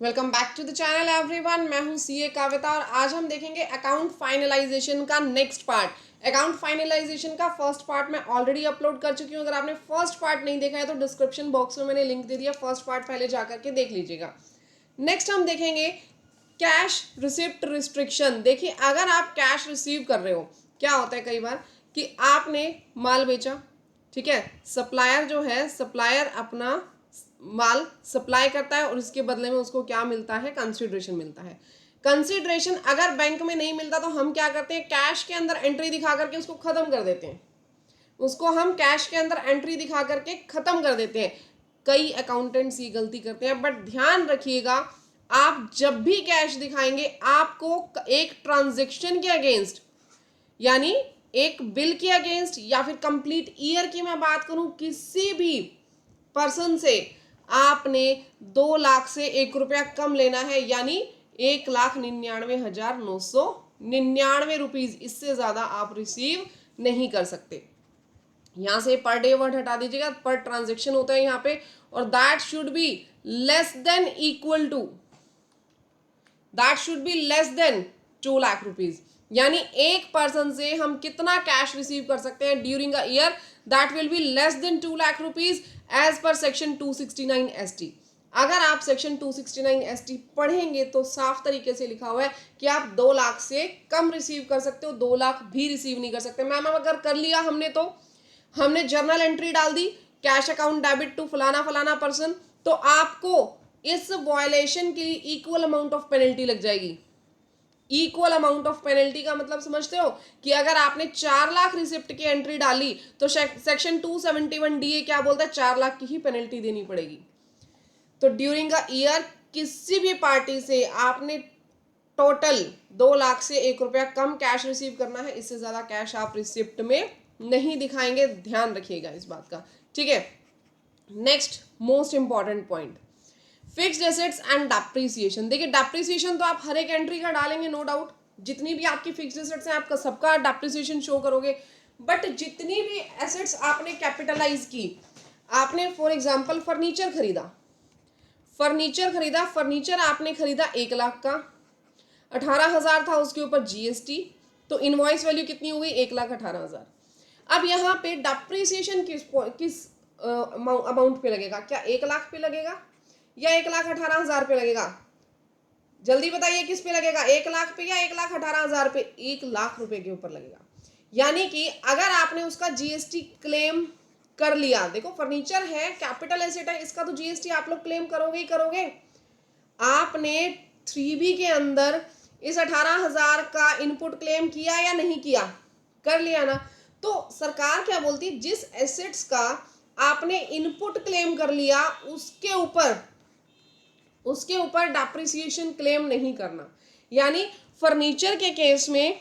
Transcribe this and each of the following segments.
Welcome back to the channel everyone. मैं हूं CA Kavyata और आज हम देखेंगे अकाउंट फाइनलाइजेशन का नेक्स्ट पार्ट। अकाउंट फाइनलाइजेशन का फर्स्ट पार्ट मैं ऑलरेडी अपलोड कर चुकी हूं। अगर आपने फर्स्ट पार्ट नहीं देखा है तो डिस्क्रिप्शन बॉक्स में मैंने लिंक दे दिया, फर्स्ट पार्ट पहले जाकर के देख लीजिएगा। नेक्स्ट हम देखेंगे कैश रिसिप्ट रिस्ट्रिक्शन। देखिए, अगर आप कैश रिसीव कर रहे हो, क्या होता है कई बार कि आपने माल बेचा, ठीक है, सप्लायर जो है, सप्लायर अपना माल सप्लाई करता है और इसके बदले में उसको क्या मिलता है, कंसिडरेशन मिलता है। कंसिडरेशन अगर बैंक में नहीं मिलता तो हम क्या करते हैं, कैश के अंदर एंट्री दिखा करके उसको खत्म कर देते हैं। उसको हम कैश के अंदर एंट्री दिखा करके खत्म कर देते हैं। कई अकाउंटेंट्स ये गलती करते हैं, बट ध्यान रखिएगा, आप जब भी कैश दिखाएंगे आपको एक ट्रांजेक्शन के अगेंस्ट, यानी एक बिल के अगेंस्ट या फिर कंप्लीट ईयर की मैं बात करूं, किसी भी पर्सन से आपने 2 लाख से 1 रुपया कम लेना है, यानी 1,99,999 रुपीज, इससे ज्यादा आप रिसीव नहीं कर सकते। यहां से पर डे वर्ड हटा दीजिएगा, पर ट्रांजेक्शन होता है यहाँ पे, और that should be less than equal to, that should be less than 2 lakh rupees. यानी एक पर्सन से हम कितना कैश रिसीव कर सकते हैं during a year, that will be less than 2 lakh rupees as per section 269 ST। अगर आप सेक्शन 269 ST पढ़ेंगे तो साफ तरीके से लिखा हुआ है कि आप 2 लाख से कम रिसीव कर सकते हो, 2 लाख भी रिसीव नहीं कर सकते। मैम अगर कर लिया हमने, तो हमने जर्नल एंट्री डाल दी, कैश अकाउंट डेबिट टू फलाना फलाना पर्सन, तो आपको इस वायलेशन के लिए इक्वल अमाउंट ऑफ पेनल्टी लग जाएगी। इक्वल अमाउंट ऑफ पेनल्टी का मतलब समझते हो कि अगर आपने 4 लाख रिसिप्ट की एंट्री डाली तो सेक्शन 271 DA क्या बोलता है, 4 लाख की ही पेनल्टी देनी पड़ेगी। तो ड्यूरिंग अ ईयर किसी भी पार्टी से आपने टोटल 2 लाख से 1 रुपया कम कैश रिसीव करना है, इससे ज्यादा कैश आप रिसिप्ट में नहीं दिखाएंगे। ध्यान रखिएगा इस बात का, ठीक है। Next most important point, fixed assets and depreciation. देखिए, डेप्रिसिएशन तो आप हर एक एंट्री का डालेंगे, नो डाउट। जितनी भी आपकी फिक्स्ड एसेट्स हैं आपका सबका डेप्रिसिएशन शो करोगे, बट जितनी भी एसेट्स आपने कैपिटलाइज की, आपने फॉर एग्जांपल फर्नीचर खरीदा, फर्नीचर आपने खरीदा 1 लाख का, 18,000 था उसके ऊपर GST, तो इनवॉइस वैल्यू कितनी हो गई, 1,18,000। अब यहाँ पे डेप्रिसिएशन किस अमाउंट पे लगेगा, क्या 1 लाख पे लगेगा या 1,18,000 पे लगेगा? जल्दी बताइए किस पे लगेगा, 1 लाख पे या 1,18,000 पे? 1 लाख रुपए के ऊपर लगेगा। यानी कि अगर आपने उसका GST क्लेम कर लिया, देखो फर्नीचर है, कैपिटल एसेट है, इसका तो GST आप लोग क्लेम करोगे ही करोगे। आपने 3B के अंदर इस 18,000 का इनपुट क्लेम किया या नहीं किया, कर लिया ना। तो सरकार क्या बोलती है, जिस एसेट्स का आपने इनपुट क्लेम कर लिया उसके ऊपर डेप्रिसिएशन क्लेम नहीं करना। यानी फर्नीचर के केस में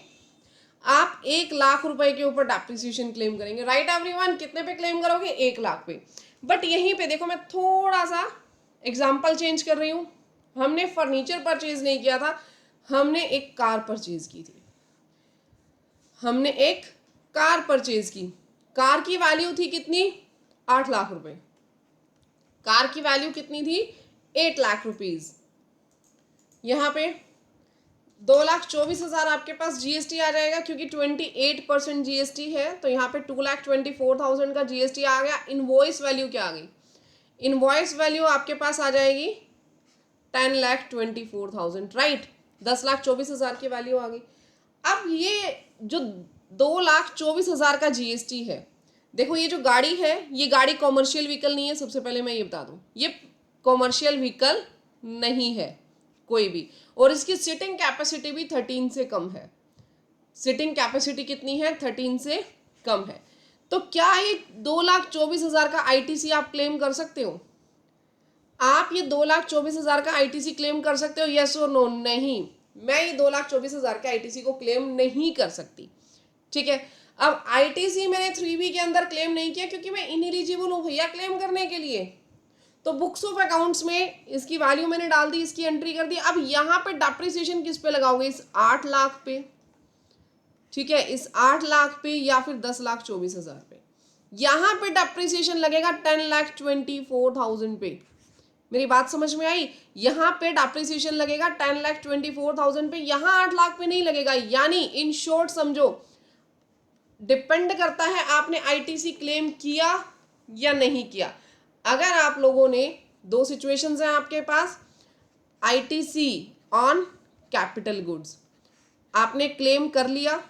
आप 1 लाख रुपए के ऊपर डेप्रिसिएशन क्लेम करेंगे, राइट एवरीवन? कितने पे क्लेम करोगे, 1 लाख पे। बट यहीं पे देखो, मैं थोड़ा सा एग्जाम्पल चेंज कर रही हूं। हमने फर्नीचर परचेज नहीं किया था, हमने एक कार परचेज की थी। हमने एक कार परचेज की, कार की वैल्यू थी कितनी, 8 लाख रुपए। कार की वैल्यू कितनी थी, 8 लाख रुपीज। यहाँ पे 2,24,000 आपके पास GST आ जाएगा, क्योंकि 28% GST है, तो यहाँ पे 2,24,000 का GST आ गया। इनवॉइस वैल्यू क्या आ गई, इनवॉइस वैल्यू आपके पास आ जाएगी 10,24,000, राइट? 10,24,000 की वैल्यू आ गई। अब ये जो 2,24,000 का GST है, देखो ये जो गाड़ी है, ये गाड़ी कॉमर्शियल व्हीकल नहीं है, सबसे पहले मैं ये बता दूं, ये कॉमर्शियल व्हीकल नहीं है कोई भी, और इसकी सिटिंग कैपेसिटी भी 13 से कम है। सिटिंग कैपेसिटी कितनी है, 13 से कम है। तो क्या ये 2,24,000 का ITC आप क्लेम कर सकते हो? आप ये 2,24,000 का ITC क्लेम कर सकते हो, यस और नो? नहीं, मैं ये 2,24,000 के ITC को क्लेम नहीं कर सकती, ठीक है। अब ITC मैंने 3B के अंदर क्लेम नहीं किया क्योंकि मैं इनएलिजिबल हूं भैया क्लेम करने के लिए। तो बुक्स ऑफ अकाउंट्स में इसकी वैल्यू मैंने डाल दी, इसकी एंट्री कर दी। अब यहाँ पे डेप्रिसिएशन किस पे लगाओगे, इस 8 लाख पे, ठीक है, इस 8 लाख पे या फिर 10,24,000 पे। यहाँ पे डेप्रिसिएशन लगेगा 10,24,000 पे। मेरी बात समझ में आई? यहाँ पे डेप्रिसिएशन लगेगा 10,24,000 पे, यहाँ 8 लाख पे नहीं लगेगा। यानी इन शॉर्ट समझो, डिपेंड करता है आपने आईटीसी क्लेम किया या नहीं किया। अगर आप लोगों ने, दो सिचुएशंस हैं आपके पास, आईटीसी ऑन कैपिटल गुड्स आपने क्लेम कर लिया,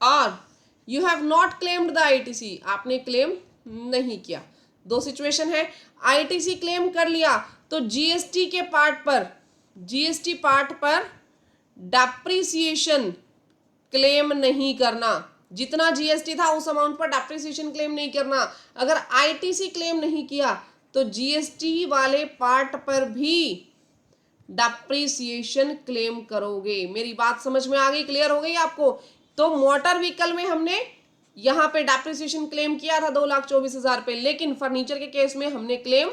और you have not claimed the ITC, आपने क्लेम नहीं किया। दो सिचुएशन है। आईटीसी क्लेम कर लिया तो जीएसटी के पार्ट पर, जीएसटी पार्ट पर डेप्रिसिएशन क्लेम नहीं करना, जितना जीएसटी था उस अमाउंट पर डेप्रिसिएशन क्लेम नहीं करना। अगर आईटीसी क्लेम नहीं किया तो जीएसटी वाले पार्ट पर भी डेप्रिसिएशन क्लेम करोगे। मेरी बात समझ में आ गई? क्लियर हो गई आपको? तो मोटर व्हीकल में हमने यहां पे डेप्रिसिएशन क्लेम किया था 2,24,000 पे, लेकिन फर्नीचर के केस में हमने क्लेम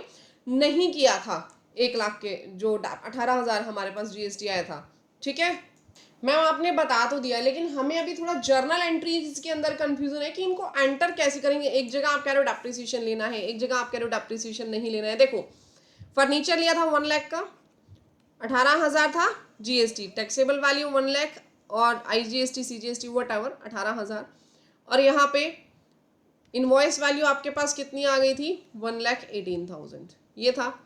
नहीं किया था 1 लाख के, जो 18,000 हमारे पास जीएसटी आया था। ठीक है, मैम आपने बता तो दिया, लेकिन हमें अभी थोड़ा जर्नल एंट्रीज के अंदर कंफ्यूजन है कि इनको एंटर कैसे करेंगे। एक जगह आप कह रहे हो डेप्रिसिएशन लेना है, एक जगह आप कह रहे हो डेप्रिसिएशन नहीं लेना है। देखो, फर्नीचर लिया था 1 लाख का, 18,000 था जीएसटी, टैक्सेबल वैल्यू 1 लाख और आईजीएसटी सीजीएसटी वट एवर 18,000, और यहाँ पे इनवॉइस वैल्यू आपके पास कितनी आ गई थी? 1,18,000 ये था।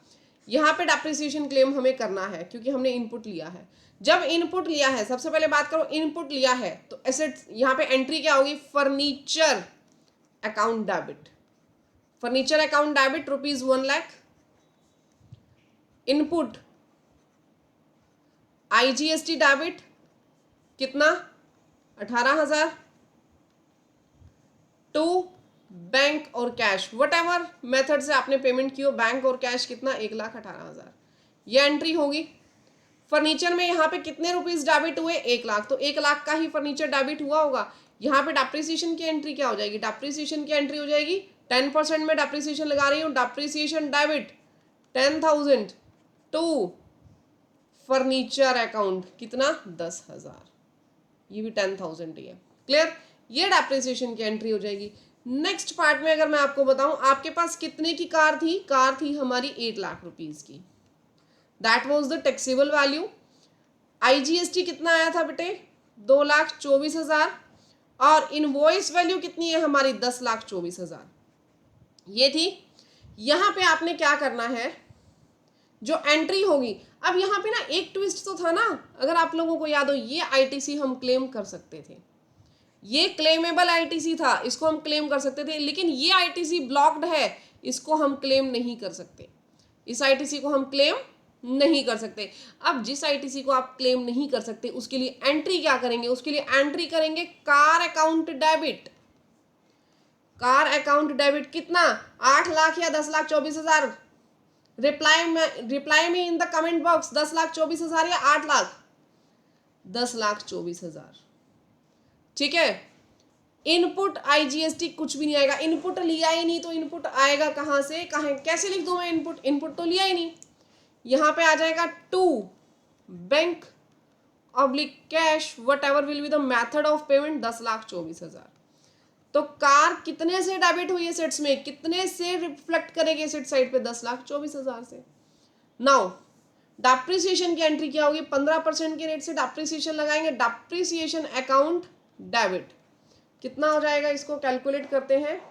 यहाँ पे डेप्रिसिएशन क्लेम हमें करना है क्योंकि हमने इनपुट लिया है। जब इनपुट लिया है, सबसे पहले बात करो, इनपुट लिया है तो एसेट्स, यहाँ पे एंट्री क्या होगी? Furniture account debit, furniture account debit ₹1 lakh, input IGST debit कितना? 18,000, टू बैंक और कैश, वट एवर मेथड से आपने पेमेंट की हो, बैंक और कैश कितना? 1,18,000, ये एंट्री होगी। फर्नीचर में यहाँ पे कितने रुपीस डेबिट हुए? 1 लाख, तो 1 लाख का ही फर्नीचर डेबिट हुआ होगा। यहाँ पे डेप्रिसिएशन की एंट्री क्या हो जाएगी? डेप्रिसिएशन की एंट्री हो जाएगी 10% में डेप्रिसिएशन लगा रही हूँ, depreciation debit 10,000 to furniture account कितना? 10,000, ये भी 10,000 ही है। क्लियर? ये डेप्रिसिएशन की एंट्री हो जाएगी। नेक्स्ट पार्ट में अगर मैं आपको बताऊं, आपके पास कितने की कार थी? कार थी हमारी 8 लाख रुपीज की, that was the taxable value. IGST कितना आया था बेटे? 2,24,000, और इनवॉइस वैल्यू कितनी है हमारी? 10,24,000 ये थी। यहां पे आपने क्या करना है, जो एंट्री होगी, अब यहाँ पे ना एक ट्विस्ट तो था ना, अगर आप लोगों को याद हो, ये आईटीसी हम क्लेम कर सकते थे, ये क्लेमेबल आईटीसी था, इसको हम क्लेम कर सकते थे, लेकिन ये आईटीसी ब्लॉक्ड है, इसको हम क्लेम नहीं कर सकते, इस आईटीसी को हम क्लेम नहीं कर सकते। अब जिस आईटीसी को आप क्लेम नहीं कर सकते उसके लिए एंट्री क्या करेंगे? उसके लिए एंट्री करेंगे car account debit. Car account debit कितना? 8 लाख या 10,24,000? रिप्लाई में इन द कमेंट बॉक्स, 10,24,000 या 8 लाख? 10,24,000। ठीक है, इनपुट आईजीएसटी कुछ भी नहीं आएगा, इनपुट लिया ही नहीं तो इनपुट आएगा कहां से? कैसे लिख दूं मैं इनपुट? इनपुट तो लिया ही नहीं। यहां पे आ जाएगा to bank oblique cash whatever will be the method of payment, 10,24,000। तो कार कितने से डेबिट हुई है सेट्स में? कितने से रिफ्लेक्ट करेंगे सेट साइड पे? 10,24,000 से। नाउ डेप्रिसिएशन की एंट्री क्या होगी? 15% के रेट से डेप्रिसिएशन लगाएंगे, डेप्रिसिएशन अकाउंट डेबिट कितना हो जाएगा? इसको कैलकुलेट करते हैं।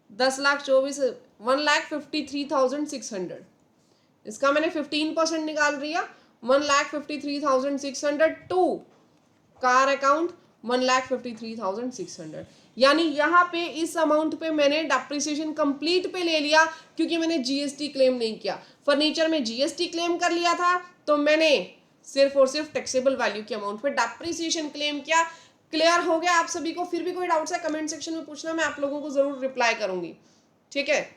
1,53,600, इसका मैंने 15% निकाल दिया, 1,53,600 टू कार अकाउंट 1,53,600, यानी यहाँ पे इस अमाउंट पे मैंने डेप्रिसिएशन कंप्लीट पे ले लिया क्योंकि मैंने जीएसटी क्लेम नहीं किया। फर्नीचर में जीएसटी क्लेम कर लिया था तो मैंने सिर्फ और सिर्फ टैक्सेबल वैल्यू के अमाउंट पे डेप्रिसिएशन क्लेम किया। क्लियर हो गया आप सभी को? फिर भी कोई डाउट्स है कमेंट सेक्शन में पूछना, मैं आप लोगों को जरूर रिप्लाई करूंगी। ठीक है,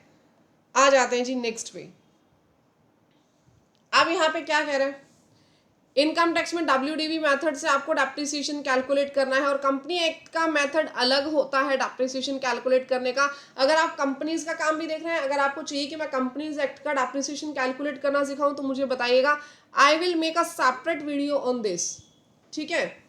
आ जाते हैं जी नेक्स्ट पे। अब यहाँ पे क्या कह रहे हैं? इनकम टैक्स में WDV मेथड से आपको डेप्रिसिएशन कैलकुलेट करना है, और कंपनी एक्ट का मेथड अलग होता है डेप्रिसिएशन कैलकुलेट करने का। अगर आप कंपनीज का काम भी देख रहे हैं, अगर आपको चाहिए कि मैं कंपनीज एक्ट का डेप्रिसिएशन कैलकुलेट करना सिखाऊं तो मुझे बताइएगा, I will make a separate video on this. ठीक है,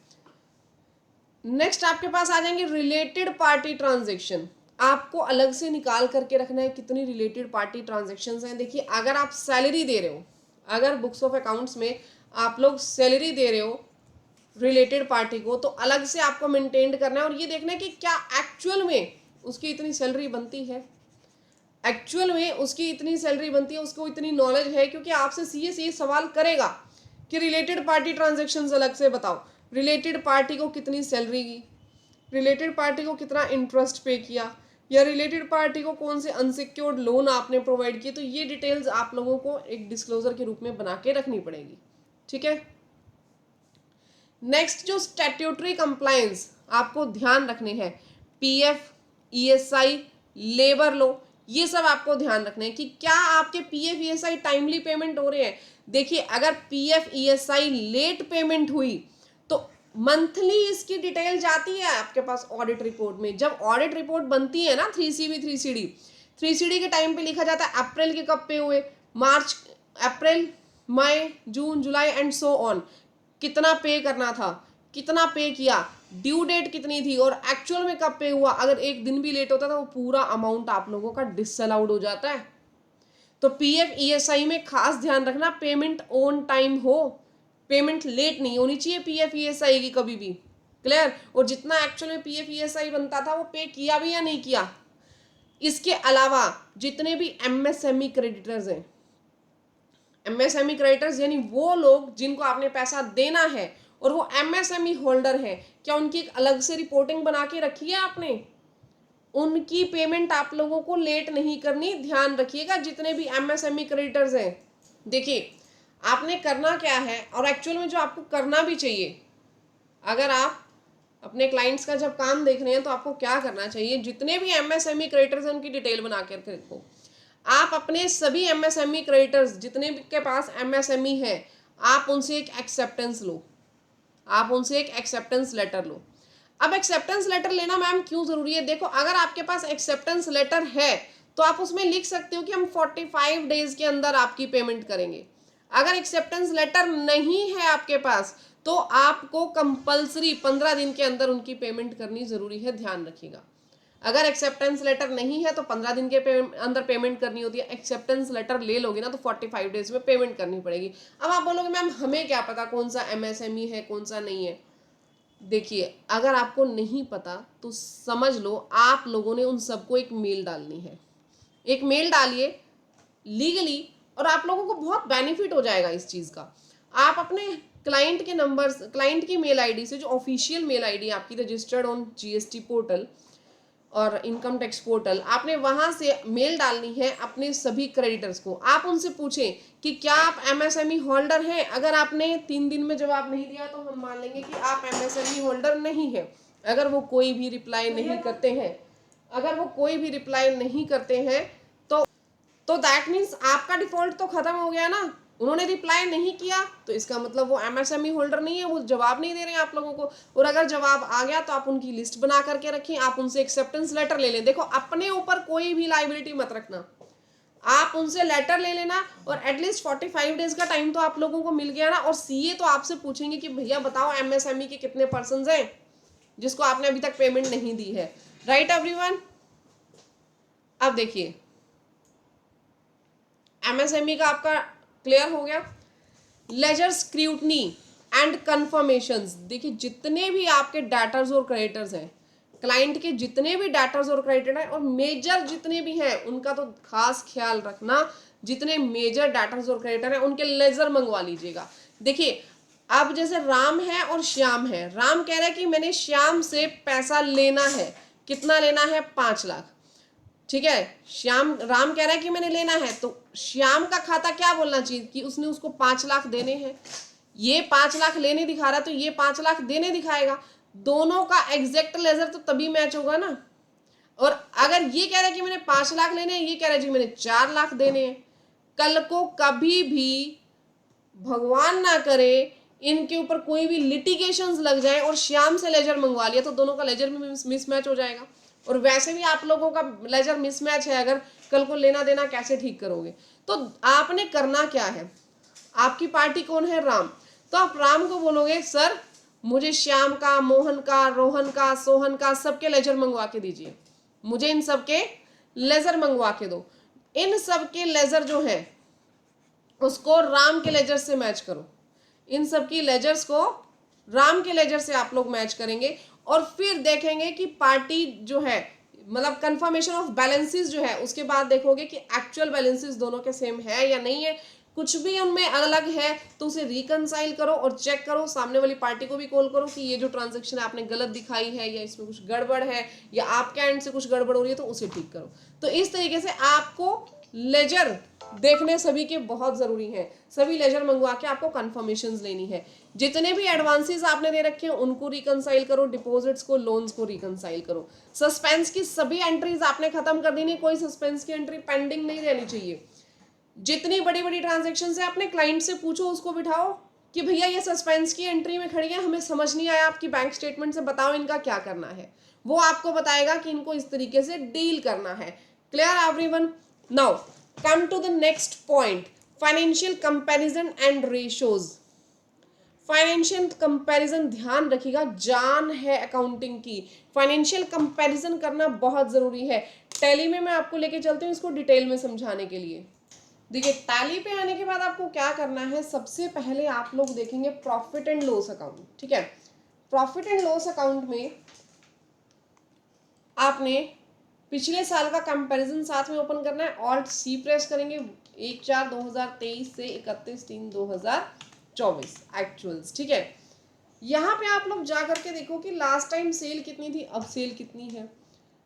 नेक्स्ट आपके पास आ जाएंगे रिलेटेड पार्टी ट्रांजेक्शन। आपको अलग से निकाल करके रखना है कितनी रिलेटेड पार्टी ट्रांजेक्शन्स हैं। देखिए अगर आप सैलरी दे रहे हो, अगर बुक्स ऑफ अकाउंट्स में आप लोग सैलरी दे रहे हो रिलेटेड पार्टी को, तो अलग से आपको मेंटेन करना है और ये देखना है कि क्या एक्चुअल में उसकी इतनी सैलरी बनती है, एक्चुअल में उसकी इतनी सैलरी बनती है, उसको इतनी नॉलेज है। क्योंकि आपसे सीए सवाल करेगा कि रिलेटेड पार्टी ट्रांजेक्शन्स अलग से बताओ, रिलेटेड पार्टी को कितनी सैलरी की, रिलेटेड पार्टी को कितना इंटरेस्ट पे किया, या रिलेटेड पार्टी को कौन से अनसिक्योर्ड लोन आपने प्रोवाइड किए। तो ये डिटेल्स आप लोगों को एक डिस्क्लोजर के रूप में बना के रखनी पड़ेगी, ठीक है। नेक्स्ट जो स्टैट्यूटरी कंप्लायंस आपको ध्यान रखने हैं, पीएफ, ईएसआई, लेबर लॉ, ये सब आपको ध्यान रखने हैं कि क्या आपके पीएफ ईएसआई टाइमली पेमेंट हो रहे हैं। देखिए अगर पीएफ ईएसआई लेट पेमेंट हुई तो मंथली इसकी डिटेल जाती है आपके पास ऑडिट रिपोर्ट में। जब ऑडिट रिपोर्ट बनती है ना 3CB 3CD के टाइम पे लिखा जाता है अप्रैल के कब पे हुए, मार्च, अप्रैल, मई, जून, जुलाई एंड सो ऑन, कितना पे करना था, कितना पे किया, ड्यू डेट कितनी थी और एक्चुअल में कब पे हुआ। अगर एक दिन भी लेट होता था वो पूरा अमाउंट आप लोगों का डिसअलाउड हो जाता है। तो पीएफ ईएसआई में खास ध्यान रखना पेमेंट ऑन टाइम हो, पेमेंट लेट नहीं होनी चाहिए पीएफ ईएसआई की कभी भी, क्लियर। और जितना एक्चुअल में पीएफ ईएसआई बनता था वो पे किया भी या नहीं किया। इसके अलावा जितने भी एमएसएमई क्रेडिटर्स हैं, एमएसएमई क्रेडिटर्स यानी वो लोग जिनको आपने पैसा देना है और वो एमएसएमई होल्डर है, क्या उनकी एक अलग से रिपोर्टिंग बना के रखी है आपने। उनकी पेमेंट आप लोगों को लेट नहीं करनी, ध्यान रखिएगा। जितने भी एमएसएमई क्रेडिटर्स हैं, देखिए आपने करना क्या है और एक्चुअल में जो आपको करना भी चाहिए, अगर आप अपने क्लाइंट्स का जब काम देख रहे हैं तो आपको क्या करना चाहिए, जितने भी एमएसएमई क्रेडिटर्स हैं उनकी डिटेल बना कर रखो। आप अपने सभी एमएसएमई क्रेडिटर्स जितने भी के पास एमएसएमई है, आप उनसे एक एक्सेप्टेंस लो, आप उनसे एक एक्सेप्टेंस लेटर लो। अब एक्सेप्टेंस लेटर लेना मैम क्यों जरूरी है, देखो अगर आपके पास एक्सेप्टेंस लेटर है तो आप उसमें लिख सकते हो कि हम 45 डेज के अंदर आपकी पेमेंट करेंगे। अगर एक्सेप्टेंस लेटर नहीं है आपके पास तो आपको कंपलसरी 15 दिन के अंदर उनकी पेमेंट करनी जरूरी है, ध्यान रखिएगा। अगर एक्सेप्टेंस लेटर नहीं है तो 15 दिन के अंदर पेमेंट करनी होती है। एक्सेप्टेंस लेटर ले लोगे ना तो 45 डेज में पेमेंट करनी पड़ेगी। अब आप बोलोगे मैम हमें क्या पता कौन सा एमएसएमई है कौन सा नहीं है। देखिए अगर आपको नहीं पता तो समझ लो आप लोगों ने उन सबको एक मेल डालनी है, एक मेल डालिए लीगली और आप लोगों को बहुत बेनिफिट हो जाएगा इस चीज़ का। आप अपने क्लाइंट के नंबर, क्लाइंट की मेल आईडी से, जो ऑफिशियल मेल आईडी आपकी रजिस्टर्ड ऑन जीएसटी पोर्टल और इनकम टैक्स पोर्टल, आपने वहां से मेल डालनी है अपने सभी क्रेडिटर्स को। आप उनसे पूछें कि क्या आप एमएसएमई होल्डर हैं। अगर आपने 3 दिन में जवाब नहीं दिया तो हम मान लेंगे कि आप एमएसएमई होल्डर नहीं है। अगर वो कोई भी रिप्लाई नहीं करते हैं, अगर वो कोई भी रिप्लाई नहीं करते हैं तो दैट मीन्स आपका डिफॉल्ट तो खत्म हो गया ना। उन्होंने रिप्लाई नहीं किया तो इसका मतलब वो एमएसएमई होल्डर नहीं है, वो जवाब नहीं दे रहे हैं आप लोगों को। और अगर जवाब आ गया तो आप उनकी लिस्ट बना करके रखें, आप उनसे एक्सेप्टेंस लेटर ले लें। देखो अपने ऊपर कोई भी लाइबिलिटी मत रखना, आप उनसे लेटर ले लेना और एटलीस्ट 45 डेज का टाइम तो आप लोगों को मिल गया ना। और सीए तो आपसे पूछेंगे कि भैया बताओ एमएसएमई के कितने पर्सन हैं जिसको आपने अभी तक पेमेंट नहीं दी है, राइट एवरीवन। अब देखिए एमएसएमई का आपका क्लियर हो गया। लेजर स्क्रूटनी एंड कंफर्मेशंस, देखिए जितने भी आपके डेटर्स और क्रेडिटर्स हैं, क्लाइंट के जितने भी डेटर्स और क्रेडिटर हैं और मेजर जितने भी हैं उनका तो खास ख्याल रखना। जितने मेजर डेटर्स और क्रेडिटर हैं उनके लेजर मंगवा लीजिएगा। देखिए अब जैसे राम है और श्याम है, राम कह रहा है कि मैंने श्याम से पैसा लेना है, कितना लेना है 5 लाख, ठीक है। राम कह रहा है कि मैंने लेना है, तो श्याम का खाता क्या बोलना चाहिए कि उसने उसको 5 लाख देने हैं। ये 5 लाख लेने दिखा रहा है तो ये 5 लाख देने दिखाएगा। दोनों का एग्जैक्ट लेजर तो तभी मैच होगा ना। और अगर ये कह रहा है कि मैंने 5 लाख लेने हैं, ये कह रहा है जी मैंने 4 लाख देने हैं, कल को कभी भी भगवान ना करे इनके ऊपर कोई भी लिटिगेशंस लग जाए और श्याम से लेजर मंगवा लिया तो दोनों का लेजर में मिसमैच हो जाएगा। और वैसे भी आप लोगों का लेजर मिसमैच है, अगर कल को लेना देना कैसे ठीक करोगे। तो आपने करना क्या है, आपकी पार्टी कौन है, राम, तो आप राम को बोलोगे सर मुझे श्याम का, मोहन का, रोहन का, सोहन का सबके लेजर मंगवा के दीजिए। मुझे इन सब के लेजर मंगवा के दो। इन सब के लेजर जो है उसको राम के लेजर से मैच करो। इन सब की लेजर्स को राम के लेजर से आप लोग मैच करेंगे और फिर देखेंगे कि पार्टी जो है मतलब कंफर्मेशन ऑफ बैलेंसेस जो है उसके बाद देखोगे कि एक्चुअल बैलेंसेस दोनों के सेम है या नहीं है। कुछ भी उनमें अलग है तो उसे रिकनसाइल करो और चेक करो, सामने वाली पार्टी को भी कॉल करो कि ये जो ट्रांजैक्शन आपने गलत दिखाई है या इसमें कुछ गड़बड़ है या आपके एंड से कुछ गड़बड़ हो रही है तो उसे ठीक करो। तो इस तरीके से आपको लेजर देखने सभी के बहुत जरूरी है। सभी लेजर मंगवा के आपको कंफर्मेशंस लेनी है। जितने भी एडवांसेस आपने दे रखे हैं उनको रिकनसाइल करो, डिपॉजिट्स को, लोन्स को रिकनसाइल करो। सस्पेंस की सभी एंट्रीज आपने खत्म कर देनी, कोई सस्पेंस की एंट्री पेंडिंग नहीं रहनी चाहिए। जितनी बड़ी बड़ी ट्रांजेक्शन है अपने क्लाइंट से पूछो, उसको बिठाओ कि भैया ये सस्पेंस की एंट्री में खड़ी है, हमें समझ नहीं आया आपकी बैंक स्टेटमेंट से, बताओ इनका क्या करना है। वो आपको बताएगा कि इनको इस तरीके से डील करना है। Clear everyone? Now come to the next point, financial comparison and ratios. Financial comparison ध्यान रखिएगा, जान है अकाउंटिंग की। फाइनेंशियल कंपैरिजन करना बहुत जरूरी है। टैली में मैं आपको लेके चलती हूँ इसको डिटेल में समझाने के लिए। देखिए टैली पे आने के बाद आपको क्या करना है, सबसे पहले आप लोग देखेंगे प्रॉफिट एंड लॉस अकाउंट। ठीक है, प्रॉफिट एंड लॉस अकाउंट में आपने पिछले साल का कंपैरिजन साथ में ओपन करना है। ऑल्ट सी प्रेस करेंगे, 1/4/2023 से 31/3/2024 एक्चुअल्स। ठीक है, यहाँ पे आप लोग जा करके देखो कि लास्ट टाइम सेल कितनी थी, अब सेल कितनी है।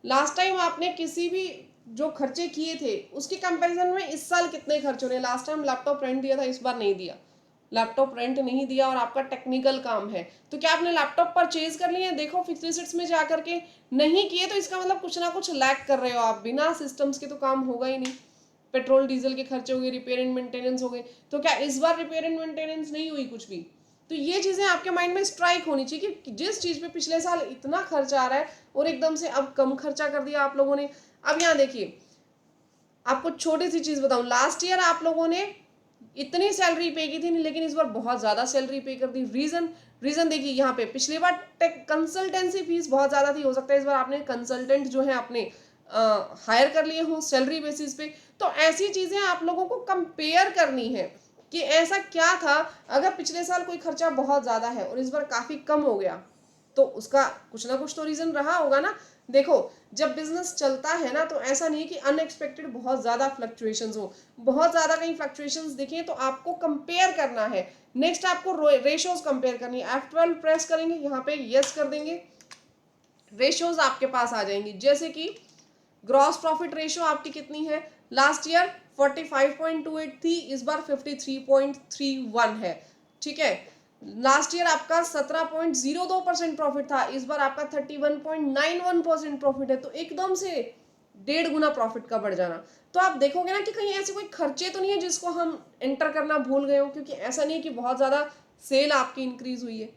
लास्ट टाइम आपने किसी भी जो खर्चे किए थे उसके कंपैरिजन में इस साल कितने खर्च हो रहे हैं। लास्ट टाइम लैपटॉप रेंट दिया था, इस बार नहीं दिया, लैपटॉप रेंट नहीं दिया और आपका टेक्निकल काम है तो क्या आपने लैपटॉप परचेज कर लिए? देखो फिक्स्ड एसेट्स में जा करके नहीं किए तो इसका मतलब कुछ ना कुछ लैक कर रहे हो आप। बिना सिस्टम्स के तो काम होगा ही नहीं। पेट्रोल डीजल के खर्चे हो गए, रिपेयर एंड मेंटेनेंस हो गए, तो क्या इस बार रिपेयर एंड मेंटेनेंस नहीं हुई कुछ भी? तो ये चीजें आपके माइंड में स्ट्राइक होनी चाहिए कि जिस चीज पे पिछले साल इतना खर्चा आ रहा है और एकदम से अब कम खर्चा कर दिया आप लोगों ने। अब यहाँ देखिए, आपको छोटी सी चीज बताऊं, लास्ट ईयर आप लोगों ने इतनी सैलरी पे की थी लेकिन इस बार बहुत ज्यादा सैलरी पे कर दी। रीजन देखिए यहाँ पे, पिछली बार कंसल्टेंसी फीस बहुत ज्यादा थी, हो सकता है इस बार आपने कंसल्टेंट जो है अपने हायर कर लिए हो सैलरी बेसिस पे। तो ऐसी चीजें आप लोगों को कंपेयर करनी है कि ऐसा क्या था, अगर पिछले साल कोई खर्चा बहुत ज्यादा है और इस बार काफी कम हो गया तो उसका कुछ ना कुछ तो रीजन रहा होगा ना। देखो जब बिजनेस चलता है ना तो ऐसा नहीं कि अनएक्सपेक्टेड बहुत ज्यादा फ्लक्चुएशंस हो, बहुत ज्यादा कहीं फ्लक्चुएशंस दिखे तो आपको कंपेयर करना है। नेक्स्ट आपको रेशियोज कंपेयर करनी है। F12 प्रेस करेंगे, यहाँ पे यस कर देंगे, रेशियोज आपके पास आ जाएंगी। जैसे कि ग्रॉस प्रॉफिट रेशियो आपकी कितनी है, लास्ट ईयर 45.28 थी, इस बार 53.31 है। ठीक है, लास्ट ईयर आपका 17.02% प्रॉफिट था, इस बार आपका 31.91% प्रॉफिट है। तो एकदम से 1.5 गुना प्रॉफिट का बढ़ जाना। तो आप देखोगे ना कि कहीं ऐसे कोई खर्चे तो नहीं है जिसको हम एंटर करना भूल गए हो, क्योंकि ऐसा नहीं है कि बहुत ज्यादा सेल आपकी इंक्रीज हुई है।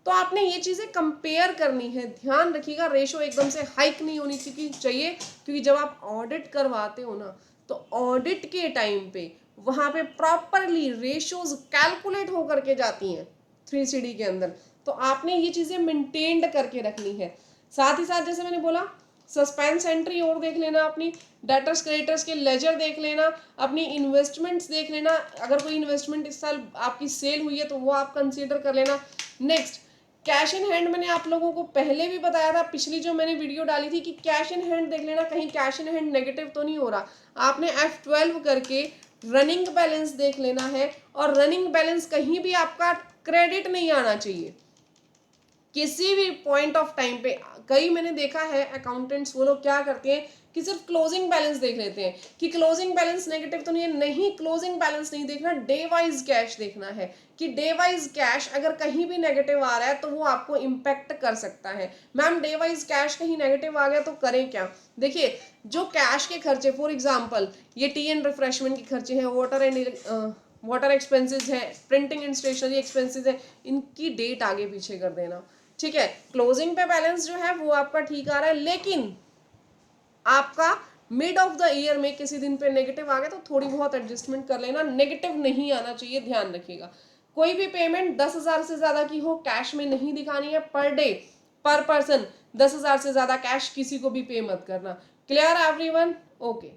तो आपने ये चीजें कंपेयर करनी है। ध्यान रखिएगा रेशियो एकदम से हाइक नहीं होनी चाहिए, क्योंकि जब आप ऑडिट करवाते हो ना तो ऑडिट के टाइम पे वहां पे प्रॉपरली रेशियोज कैलकुलेट होकर के जाती हैं 3CD के अंदर। तो आपने ये चीजें मेंटेन्ड करके रखनी है। साथ ही साथ जैसे मैंने बोला सस्पेंस एंट्री और देख लेना, अपनी डेटर्स क्रेडिटर्स के लेजर देख लेना, अपनी इन्वेस्टमेंट्स देख लेना, अगर कोई इन्वेस्टमेंट इस साल आपकी सेल हुई है तो वो आप कंसीडर कर लेना। नेक्स्ट कैश इन हैंड, मैंने आप लोगों को पहले भी बताया था, पिछली जो मैंने वीडियो डाली थी कि कैश इन हैंड देख लेना, कहीं कैश इन हैंड नेगेटिव तो नहीं हो रहा। आपने F12 करके रनिंग बैलेंस देख लेना है, और रनिंग बैलेंस कहीं भी आपका क्रेडिट नहीं आना चाहिए किसी भी पॉइंट ऑफ टाइम पे। कई मैंने देखा है अकाउंटेंट्स वो लोग क्या करते हैं कि सिर्फ क्लोजिंग बैलेंस देख लेते हैं कि क्लोजिंग बैलेंस नेगेटिव तो नहीं है। नहीं, क्लोजिंग बैलेंस नहीं देखना, डे वाइज कैश देखना है कि डे वाइज कैश अगर कहीं भी नेगेटिव आ रहा है तो वो आपको इम्पैक्ट कर सकता है। मैम डे वाइज कैश कहीं नेगेटिव आ गया तो करें क्या? देखिए जो कैश के खर्चे, फॉर एग्जाम्पल ये टी एंड रिफ्रेशमेंट के खर्चे हैं, वाटर एक्सपेंसेस है, प्रिंटिंग एंड स्टेशनरी एक्सपेंसेस है, इनकी डेट आगे पीछे कर देना। ठीक है, क्लोजिंग पे बैलेंस जो है वो आपका ठीक आ रहा है, लेकिन आपका मिड ऑफ द ईयर में किसी दिन पे नेगेटिव आ गया तो थोड़ी बहुत एडजस्टमेंट कर लेना। नेगेटिव नहीं आना चाहिए, ध्यान रखिएगा। कोई भी पेमेंट 10,000 से ज्यादा की हो कैश में नहीं दिखानी है पर डे। पर पर्सन 10,000 से ज्यादा कैश किसी को भी पे मत करना। Clear everyone? ओके।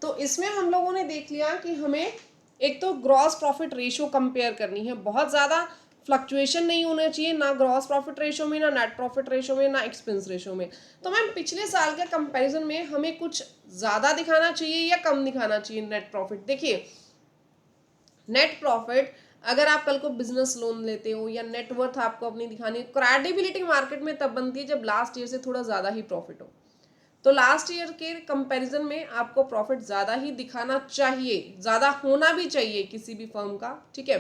तो इसमें हम लोगों ने देख लिया कि हमें एक तो ग्रॉस प्रॉफिट रेशियो कंपेयर करनी है, बहुत ज़्यादा फ्लक्चुएशन नहीं होना चाहिए, ना ग्रॉस प्रॉफिट रेशियो में, ना नेट प्रॉफिट रेशियो में, ना एक्सपेंस रेशियो में। तो मैम पिछले साल के कंपैरिजन में हमें कुछ ज़्यादा दिखाना चाहिए या कम दिखाना चाहिए नेट प्रॉफिट? देखिए, नेट प्रॉफिट अगर आप कल को बिजनेस लोन लेते हो या नेटवर्थ आपको अपनी दिखानी है, क्रेडिबिलिटी मार्केट में तब बनती है जब लास्ट ईयर से थोड़ा ज़्यादा ही प्रॉफिट हो। तो लास्ट ईयर के कंपैरिजन में आपको प्रॉफिट ज़्यादा ही दिखाना चाहिए, ज़्यादा होना भी चाहिए किसी भी फर्म का, ठीक है।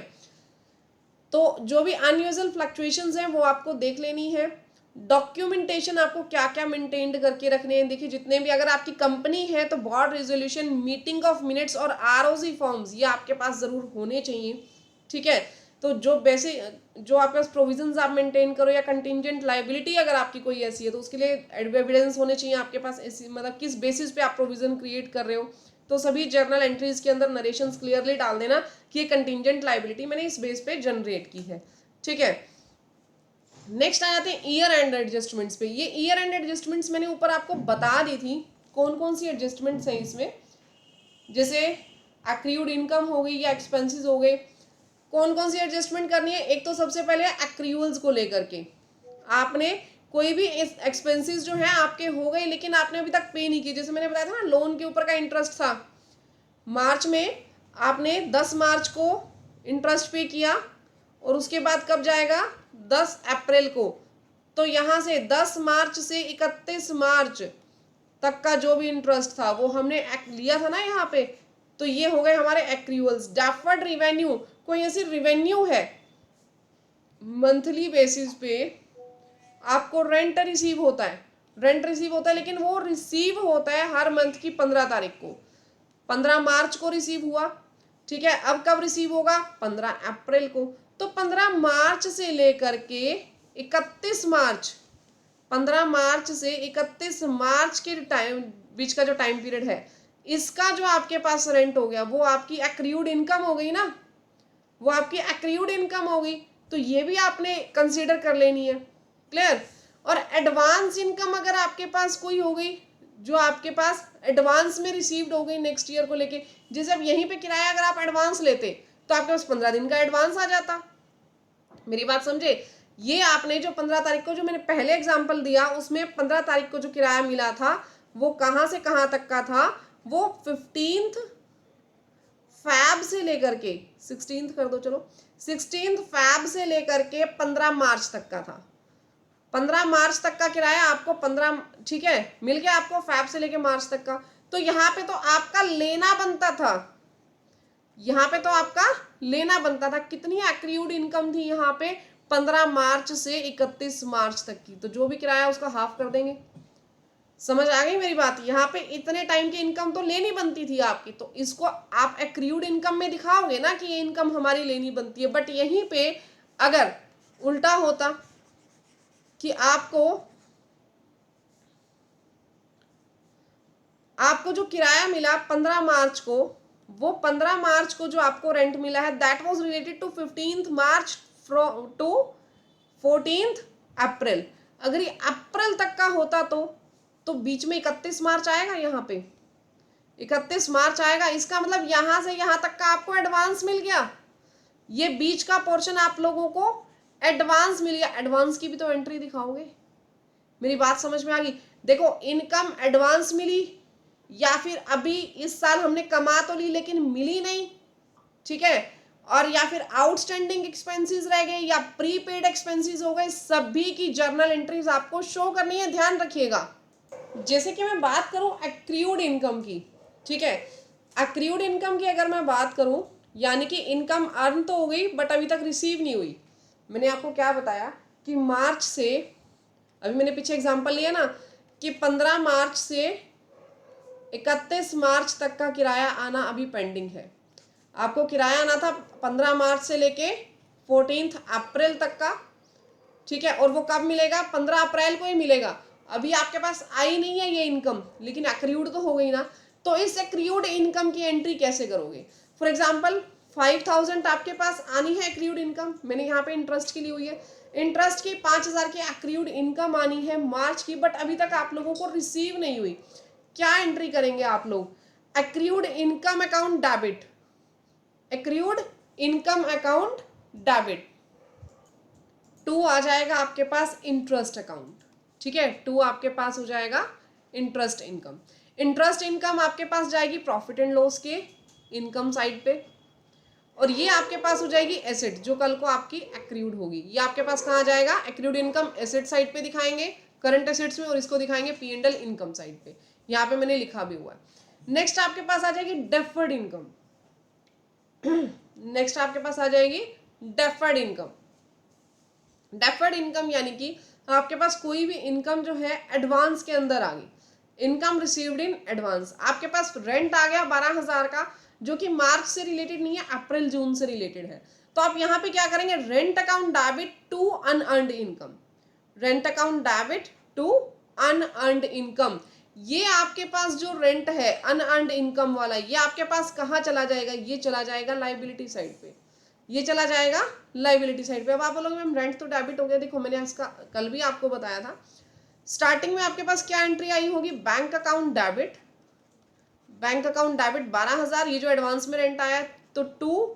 तो जो भी अनयूजुअल फ्लक्चुएशंस हैं वो आपको देख लेनी है। डॉक्यूमेंटेशन आपको क्या क्या मेंटेन करके रखने हैं। देखिए, जितने भी अगर आपकी कंपनी है तो board resolution, meeting of minutes और आरओसी फॉर्म्स ये आपके पास ज़रूर होने चाहिए, ठीक है। तो जो जो आपके पास प्रोविजंस आप मेंटेन करो या कंटिंजेंट लाइबिलिटी अगर आपकी कोई ऐसी है तो उसके लिए एविडेंस होने चाहिए आपके पास, ऐसी मतलब किस बेसिस पे आप प्रोविजन क्रिएट कर रहे हो। तो सभी जर्नल एंट्रीज के अंदर नरेशंस क्लियरली डाल देना कि ये कंटिंजेंट लाइबिलिटी मैंने इस बेस पे जनरेट की है, ठीक है। नेक्स्ट आ जाते हैं ईयर एंड एडजस्टमेंट्स पे। ये ईयर एंड एडजस्टमेंट्स मैंने ऊपर आपको बता दी थी कौन कौन सी एडजस्टमेंट्स हैं इसमें, जैसे एक्रूड इनकम हो गई या एक्सपेंसेस हो गए। कौन कौन सी एडजस्टमेंट करनी है? एक तो सबसे पहले एक्रूअल्स को लेकर के, आपने कोई भी एक्सपेंसेस जो है आपके हो गए लेकिन आपने अभी तक पे नहीं किए। जैसे मैंने बताया था ना, लोन के ऊपर का इंटरेस्ट था, मार्च में आपने 10 मार्च को इंटरेस्ट पे किया और उसके बाद कब जाएगा? 10 अप्रैल को। तो यहाँ से 10 मार्च से 31 मार्च तक का जो भी इंटरेस्ट था वो हमने लिया था ना यहाँ पे, तो ये हो गए हमारे एक्रूअल्स। डेफर्ड रिवेन्यू, कोई ऐसी रिवेन्यू है मंथली बेसिस पे आपको रेंट रिसीव होता है, लेकिन वो रिसीव होता है हर मंथ की 15 तारीख को। 15 मार्च को रिसीव हुआ, ठीक है। अब कब रिसीव होगा? 15 अप्रैल को। तो 15 मार्च से लेकर के 31 मार्च, 15 मार्च से 31 मार्च के टाइम बीच का जो टाइम पीरियड है, इसका जो आपके पास रेंट हो गया वो आपकी एक्रूड इनकम हो गई ना, वो आपकी एक्रूड इनकम हो गई। तो ये भी आपने कंसीडर कर लेनी है। क्लियर? और एडवांस इनकम अगर आपके पास कोई हो गई जो आपके पास एडवांस में रिसीव्ड हो गई नेक्स्ट ईयर को लेके, जैसे अब यहीं पे किराया अगर आप एडवांस लेते तो आपके पास 15 दिन का एडवांस आ जाता। मेरी बात समझे? ये आपने जो 15 तारीख को जो मैंने पहले एग्जांपल दिया उसमें 15 तारीख को जो किराया मिला था वो कहाँ से कहाँ तक का था? वो 15 फैब से लेकर के 16 कर दो, चलो 16 फैब से लेकर के 15 मार्च तक का था। 15 मार्च तक का किराया आपको 15, ठीक है, मिल गया आपको फैब से लेकर मार्च तक का। तो यहाँ पे तो आपका लेना बनता था, यहाँ पे तो आपका लेना बनता था। कितनी एक्रूड इनकम थी यहाँ पे? 15 मार्च से 31 मार्च तक की। तो जो भी किराया उसका हाफ कर देंगे। समझ आ गई मेरी बात? यहाँ पे इतने टाइम की इनकम तो लेनी बनती थी आपकी, तो इसको आप एक्रूड इनकम में दिखाओगे ना कि ये इनकम हमारी लेनी बनती है। बट यहीं पे अगर उल्टा होता कि आपको जो किराया मिला 15 मार्च को, वो 15 मार्च को जो आपको रेंट मिला है that was related to 15 March to 14 April. अगर ये अप्रैल तक का होता तो बीच में 31 मार्च आएगा, यहाँ पे 31 मार्च आएगा। इसका मतलब यहाँ से यहाँ तक का आपको एडवांस मिल गया, ये बीच का पोर्शन आप लोगों को एडवांस मिल गया। एडवांस की भी तो एंट्री दिखाओगे। मेरी बात समझ में आ गई? देखो, इनकम एडवांस मिली या फिर अभी इस साल हमने कमा तो ली लेकिन मिली नहीं, ठीक है, और या फिर आउटस्टैंडिंग एक्सपेंसेस रह गए या प्रीपेड एक्सपेंसेस हो गए, सभी की जर्नल एंट्रीज आपको शो करनी है। ध्यान रखिएगा। जैसे कि मैं बात करूं एक्रूड इनकम की, ठीक है, एक्रूड इनकम की अगर मैं बात करूं, यानी कि इनकम अर्न तो हो गई बट अभी तक रिसीव नहीं हुई। मैंने आपको क्या बताया कि मार्च से, अभी मैंने पीछे एग्जांपल लिया ना कि 15 मार्च से 31 मार्च तक का किराया आना अभी पेंडिंग है। आपको किराया आना था 15 मार्च से लेके 14 अप्रैल तक का, ठीक है, और वो कब मिलेगा? 15 अप्रैल को ही मिलेगा। अभी आपके पास आई नहीं है ये इनकम, लेकिन एक्रूड तो हो गई ना। तो इस एक्रूड इनकम की एंट्री कैसे करोगे? फॉर एग्जांपल 5000 आपके पास आनी है एक्रूड इनकम, मैंने यहाँ पे इंटरेस्ट की ली हुई है, इंटरेस्ट की 5,000 की एक्रूड इनकम आनी है मार्च की, बट अभी तक आप लोगों को रिसीव नहीं हुई। क्या एंट्री करेंगे आप लोग? Accrued income account debit, accrued income account debit. 2 आ जाएगा आपके पास इंटरेस्ट अकाउंट, ठीक है, 2 आपके पास हो जाएगा इंटरेस्ट इनकम। इंटरेस्ट इनकम आपके पास जाएगी प्रॉफिट एंड लॉस के इनकम साइड पे, और ये आपके पास हो जाएगी एसेट जो कल को आपकी एक्रूड होगी। ये आपके पास कहाँ जाएगा? एक्रूड इनकम एसेट साइड पे दिखाएंगे करंट एसेट्स में, और इसको दिखाएंगे P&L इनकम साइड पे। यहाँ पे मैंने लिखा भी हुआ है। नेक्स्ट आपके पास आ जाएगी डेफर्ड इनकम। नेक्स्ट आपके पास आ जाएगी डेफर्ड इनकम। डेफर्ड इनकम यानी कि आपके पास कोई भी इनकम जो है एडवांस के अंदर आ गई, इनकम रिसीव्ड इन एडवांस। आपके पास रेंट आ गया 12,000 का, जो कि मार्च से रिलेटेड नहीं है, अप्रैल जून से रिलेटेड है। तो आप यहाँ पे क्या करेंगे? Rent account debit to unearned income, rent account debit to unearned income. ये आपके पास जो रेंट है अनअर्न्ड इनकम वाला, ये आपके पास कहाँ चला जाएगा? ये चला जाएगा लाइबिलिटी साइड पे, ये चला जाएगा लाइबिलिटी साइड पे। अब आप बोलोगे मैम रेंट तो डेबिट हो गया। देखो मैंने इसका कल भी आपको बताया था, स्टार्टिंग में आपके पास क्या एंट्री आई होगी? Bank account debit, bank account debit 12,000, ये जो एडवांस में रेंट आया तो टू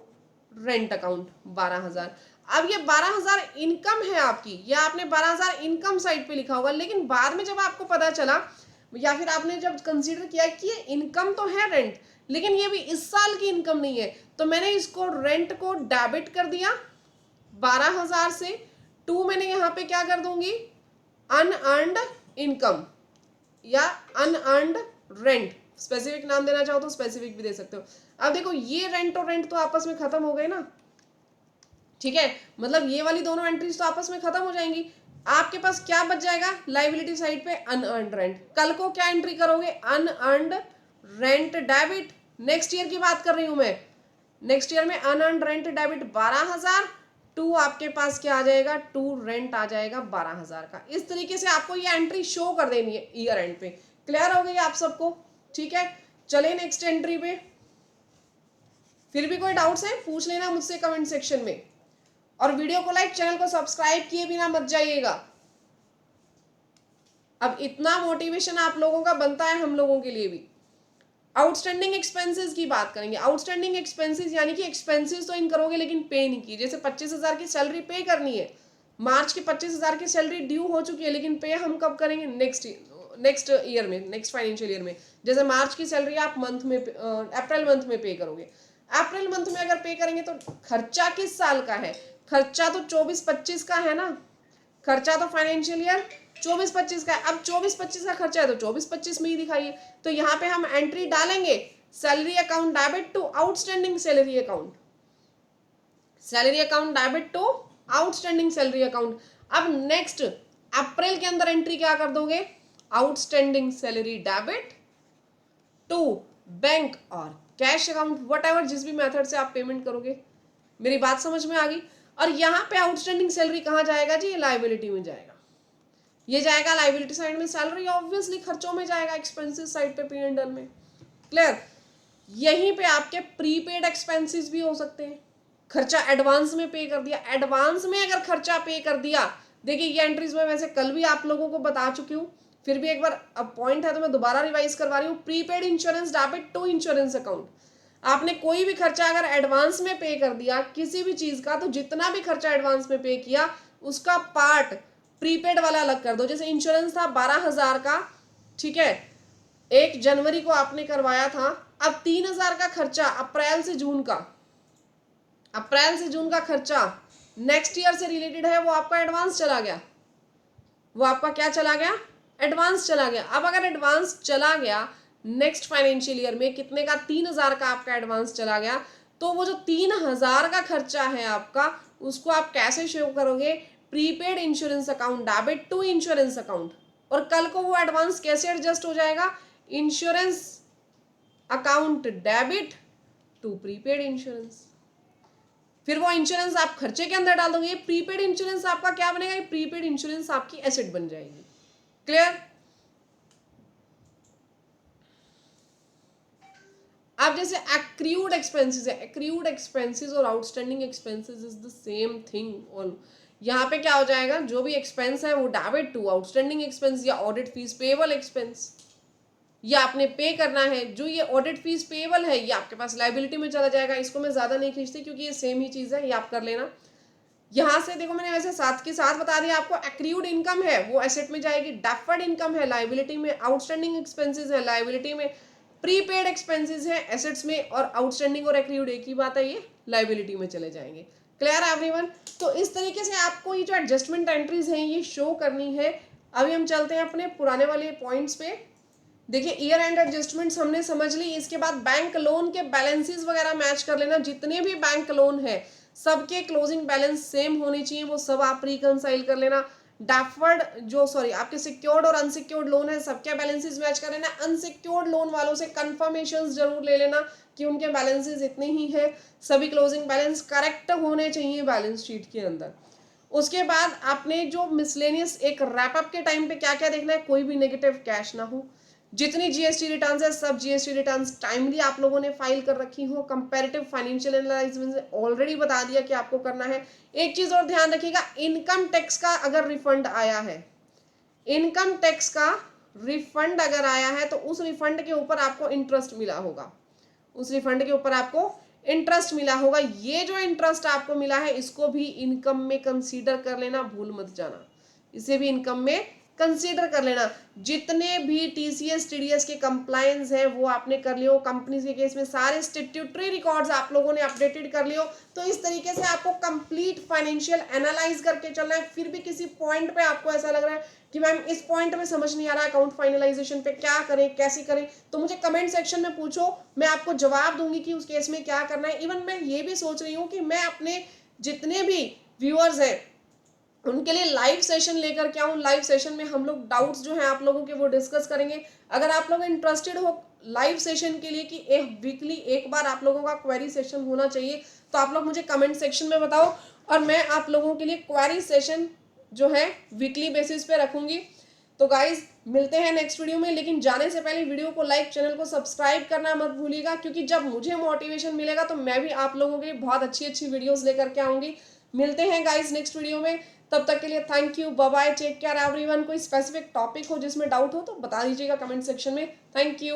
रेंट अकाउंट 12,000। अब ये 12,000 इनकम है आपकी, ये आपने 12,000 इनकम साइड पे लिखा होगा, लेकिन बाद में जब आपको पता चला या फिर आपने जब कंसीडर किया कि ये इनकम तो है रेंट, लेकिन ये भी इस साल की इनकम नहीं है, तो मैंने इसको रेंट को डेबिट कर दिया 12,000 से। टू मैंने यहाँ पे क्या कर दूंगी? अनअर्न्ड इनकम या अनअर्न्ड रेंट, स्पेसिफिक नाम देना चाहो तो स्पेसिफिक भी दे सकते हो। अब देखो ये रेंट और रेंट तो आपस में खत्म हो गए ना, ठीक है, मतलब ये वाली दोनों एंट्रीज तो आपस में खत्म हो जाएंगी। आपके पास क्या बच जाएगा लाइबिलिटी साइड पे? Unearned rent. कल को क्या एंट्री करोगे? Unearned rent debit. Next year की बात कर रही हूं मैं, नेक्स्ट ईयर में अनअर्न्ड रेंट डेबिट 12,000, टू आपके पास क्या आ जाएगा? टू रेंट आ जाएगा 12,000 का। इस तरीके से आपको ये एंट्री शो कर देनी है ईयर एंड पे। क्लियर हो गई आप सबको? ठीक है, चले नेक्स्ट एंट्री पे। फिर भी कोई डाउट्स है पूछ लेना मुझसे कमेंट सेक्शन में, और वीडियो को लाइक, चैनल को सब्सक्राइब किए बिना मत जाइएगा। अब इतना मोटिवेशन आप लोगों का बनता है हम लोगों के लिए भी। आउटस्टैंडिंग एक्सपेंसेस की बात करेंगे। आउटस्टैंडिंग एक्सपेंसेस यानी कि एक्सपेंसेस तो इन करोगे लेकिन पे नहीं किए। जैसे 25,000 की सैलरी पे करनी है, मार्च की 25,000 की सैलरी ड्यू हो चुकी है, लेकिन पे हम कब करेंगे? नेक्स्ट ईयर में, नेक्स्ट फाइनेंशियल ईयर में। जैसे मार्च की सैलरी आप मंथ में अप्रैल मंथ में पे करोगे, अप्रैल मंथ में अगर पे करेंगे तो खर्चा किस साल का है? खर्चा तो 24-25 का है ना, खर्चा तो फाइनेंशियल ईयर 24-25 का है। अब 24-25 का खर्चा है तो 24-25 में ही दिखाइए। तो यहाँ पे हम एंट्री डालेंगे salary account debit to outstanding salary account, salary account debit to outstanding salary account. अब नेक्स्ट अप्रैल के अंदर एंट्री क्या कर दोगे? Outstanding salary debit to bank और कैश अकाउंट, वट एवर जिस भी मेथड से आप पेमेंट करोगे। मेरी बात समझ में आ गई? और यहाँ पे आउटस्टैंडिंग सैलरी कहाँ जाएगा जी? लाइबिलिटी में जाएगा, ये जाएगा लाइबिलिटी साइड में। सैलरी ऑब्वियसली खर्चों में जाएगा, एक्सपेंसेस साइड पे P&L में। क्लियर? यहीं पे आपके प्रीपेड एक्सपेंसेस भी हो सकते हैं, खर्चा एडवांस में पे कर दिया। एडवांस में अगर खर्चा पे कर दिया, देखिए ये एंट्रीज में वैसे कल भी आप लोगों को बता चुकी हूँ, फिर भी एक बार अब पॉइंट है तो मैं दोबारा रिवाइज करवा रही हूँ। Prepaid insurance debit to insurance account. आपने कोई भी खर्चा अगर एडवांस में पे कर दिया किसी भी चीज का, तो जितना भी खर्चा एडवांस में पे किया उसका पार्ट प्रीपेड वाला अलग कर दो। जैसे इंश्योरेंस था 12,000 का, ठीक है, 1 जनवरी को आपने करवाया था, अब 3,000 का खर्चा अप्रैल से जून का, अप्रैल से जून का खर्चा नेक्स्ट ईयर से रिलेटेड है, वो आपका एडवांस चला गया, वो आपका क्या चला गया? एडवांस चला गया। अब अगर एडवांस चला गया नेक्स्ट फाइनेंशियल ईयर में कितने का? 3,000 का आपका एडवांस चला गया, तो वो जो 3,000 का खर्चा है आपका, उसको आप कैसे शो करोगे? Prepaid insurance account debit to insurance account. और कल को वो एडवांस कैसे एडजस्ट हो जाएगा? Insurance account debit to prepaid insurance. फिर वो इंश्योरेंस आप खर्चे के अंदर डाल दोगे, ये प्रीपेड इंश्योरेंस आपका क्या बनेगा? ये प्रीपेड इंश्योरेंस आपकी एसेट बन जाएगी। क्लियर? अब जैसे एक्रूड एक्सपेंसेस है, एक्रूड एक्सपेंसेस और outstanding expenses is the same thing. और यहाँ पे क्या हो जाएगा, जो भी एक्सपेंस है वो डेबिट टू आउटस्टैंडिंग एक्सपेंस या ऑडिट फीस पेएबल एक्सपेंस, ये आपने पे करना है। जो ये ऑडिट फीस पेएबल है ये आपके पास लाइबिलिटी में चला जाएगा। इसको मैं ज्यादा नहीं खींचती क्योंकि ये सेम ही चीज है, ये आप कर लेना। यहाँ से देखो मैंने वैसे साथ के साथ बता दिया आपको, एक्रीड इनकम है वो एसेट में जाएगी, डेफर्ड इनकम है लाइबिलिटी में, आउटस्टैंडिंग एक्सपेंसेस है लाइबिलिटी में, प्रीपेड एक्सपेंसेस है एसेट्स में, और आउटस्टैंडिंग और एक्रीड एक ही बात है, ये लाइबिलिटी में चले जाएंगे। क्लियर है एवरीवन? तो इस तरीके से आपको ये जो एडजस्टमेंट एंट्रीज हैं ये शो करनी है। अभी हम चलते हैं अपने पुराने वाले पॉइंट्स पे। देखिए ईयर एंड एडजस्टमेंट्स हमने समझ ली। इसके बाद बैंक लोन के बैलेंसेस वगैरह मैच कर लेना। जितने भी बैंक लोन है सबके क्लोजिंग बैलेंस सेम होने चाहिए, वो सब आप रिकंसाइल कर लेना। डेफर्ड जो आपके सिक्योर्ड और अनसिक्योर्ड लोन है सबके बैलेंसेस मैच कर लेना। अनसिक्योर्ड लोन वालों से कंफर्मेशंस जरूर ले लेना कि उनके बैलेंसेस इतने ही हैं। सभी क्लोजिंग बैलेंस करेक्ट होने चाहिए बैलेंस शीट के अंदर। उसके बाद आपने जो मिसलेनियस एक रैपअप के टाइम पे क्या क्या देखना है, कोई भी नेगेटिव कैश ना हो। जितनी जीएसटी रिटर्न्स है सब जीएसटी रिटर्न्स टाइमली आप लोगों ने फाइल कर रखी हो। कंपैरेटिव फाइनेंशियल एनालिसिस ऑलरेडी बता दिया कि आपको करना है। एक चीज और ध्यान रखिएगा, इनकम टैक्स का अगर रिफंड आया है, इनकम टैक्स का रिफंड अगर आया है तो उस रिफंड के ऊपर आपको इंटरेस्ट मिला होगा, उस रिफंड के ऊपर आपको इंटरेस्ट मिला होगा। ये जो इंटरेस्ट आपको मिला है इसको भी इनकम में कंसीडर कर लेना, भूल मत जाना, इसे भी इनकम में कंसीडर कर लेना। जितने भी टीसीएस टीडीएस के कंप्लायंस है वो आपने कर लियो। कंपनी के केस में सारे स्टैट्यूटरी रिकॉर्ड्स आप लोगों ने अपडेटेड कर लियो। तो इस तरीके से आपको कंप्लीट फाइनेंशियल एनालाइज करके चलना है। फिर भी किसी पॉइंट पे आपको ऐसा लग रहा है कि मैम इस पॉइंट में समझ नहीं आ रहा अकाउंट फाइनलाइजेशन पे क्या करें कैसे करें, तो मुझे कमेंट सेक्शन में पूछो, मैं आपको जवाब दूंगी कि उस केस में क्या करना है। इवन मैं ये भी सोच रही हूँ कि मैं अपने जितने भी व्यूअर्स हैं उनके लिए लाइव सेशन लेकर के आऊँ। लाइव सेशन में हम लोग डाउट्स जो हैं आप लोगों के वो डिस्कस करेंगे। अगर आप लोग इंटरेस्टेड हो लाइव सेशन के लिए कि एक वीकली एक बार आप लोगों का क्वेरी सेशन होना चाहिए, तो आप लोग मुझे कमेंट सेक्शन में बताओ और मैं आप लोगों के लिए क्वेरी सेशन जो है वीकली बेसिस पे रखूंगी। तो गाइज मिलते हैं नेक्स्ट वीडियो में, लेकिन जाने से पहले वीडियो को लाइक, चैनल को सब्सक्राइब करना मत भूलिएगा, क्योंकि जब मुझे मोटिवेशन मिलेगा तो मैं भी आप लोगों के लिए बहुत अच्छी अच्छी वीडियोस लेकर के आऊंगी। मिलते हैं गाइज नेक्स्ट वीडियो में, तब तक के लिए thank you, bye bye, take care everyone. कोई स्पेसिफिक टॉपिक हो जिसमें डाउट हो तो बता दीजिएगा कमेंट सेक्शन में। Thank you.